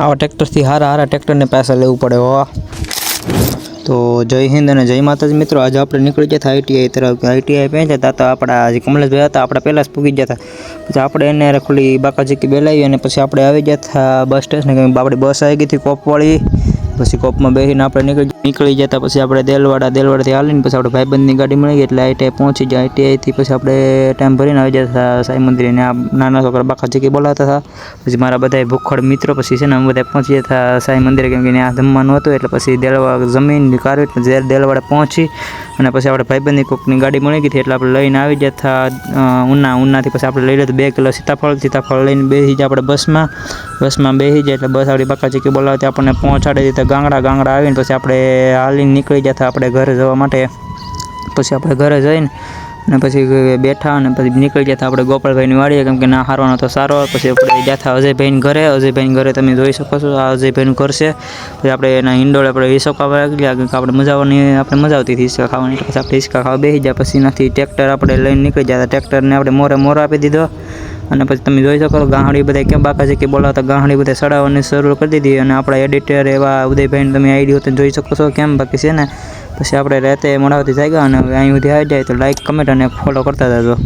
આવા ટ્રેક્ટરથી હારા હારા ટ્રેક્ટરને પૈસા લેવું પડે હો। તો જય હિન્દ અને જય માતાજી મિત્રો। આજે આપણે નીકળી ગયા આઈટીઆઈ તરફ। આઈટીઆઈ પહોંચ્યા હતા તો આપણા જે કમલેશભાઈ હતા આપણે પહેલાં જ પૂગી ગયા હતા। પછી આપણે એને ખુલ્લી બાકાજીકી બેલાવી અને પછી આપણે આવી ગયા હતા બસ સ્ટેશને। આપણી બસ આવી ગઈ હતી કોપવાળી। પછી કોપમાં બેસીને આપણે નીકળી જતા। પછી આપણે દેલવાડાથી હાલીને પછી આપણે ભાઈબંધની ગાડી મળી ગઈ એટલે આઈટીઆઈ પહોંચી ગયા। આઈટીઆઈથી પછી આપણે ટાઈમ ભરીને આવી જતા હતા સાંઈ મંદિરે ને આ નાના છોકરા બાકાજીકી બોલાવતા હતા। પછી મારા બધા ભૂખડ મિત્રો પછી છે ને અમે બધા પહોંચી ગયા હતા સાંઈ મંદિરે કેમ કે ત્યાં જમવાનું હતું એટલે પછી દેલવાડા જમીન કાઢવી દેલવાડા પહોંચી અને પછી આપણે ભાઈબંધની કોકની ગાડી મળી ગઈ હતી એટલે આપણે લઈને આવી ગયા હતા ઉનાથી। પછી આપણે લઈ લીધું 2 કિલો સીતાફળ લઈને બેસી ગયા આપણે બસમાં બેસી જાય એટલે બસ આપણી બાકાજીકી બોલાવતી આપણને પહોંચાડી દીધા ગાંગડા આવીને પછી આપણે હાલીને નીકળી ગયા હતા આપણે ઘરે જવા માટે। પછી આપણે ઘરે જઈને અને પછી બેઠા અને પછી નીકળી ગયા હતા આપણે ગોપાલભાઈની વાડીએ કેમ કે ના હારવાનો તો સારો। પછી આપણે ગયા હતા અજયભાઈની ઘરે તમે જોઈ શકો છો આ અજયભાઈનું ઘર છે। પછી આપણે એના હિંડોળે આપણે હિસકા વાગી ગયા કે આપણે મજા આવતી હતી હિસકા ખાવાની। પછી આપણે હિસકા ખાવા બેસી ગયા। પછી એનાથી ટ્રેક્ટર આપણે લઈને નીકળી ગયા હતા। ટ્રેક્ટરને આપણે મોર આપી દીધો અને પછી તમે જોઈ શકો ગાહડી બધા કેમ બાકાજીકી બોલાવતા ગાહડી બધા ચડાવવાની શરૂ કરી દીધી। અને આપણા એડિટર એવા ઉદયભાઈને તમે આઈડી હોતે જોઈ શકો છો કેમ બાકી છે ને। પછી આપણે રાતે મોડાવતી જાગ્યા અને અહીં સુધી આવી જાય તો લાઈક કમેન્ટ અને ફોલો કરતા જજો।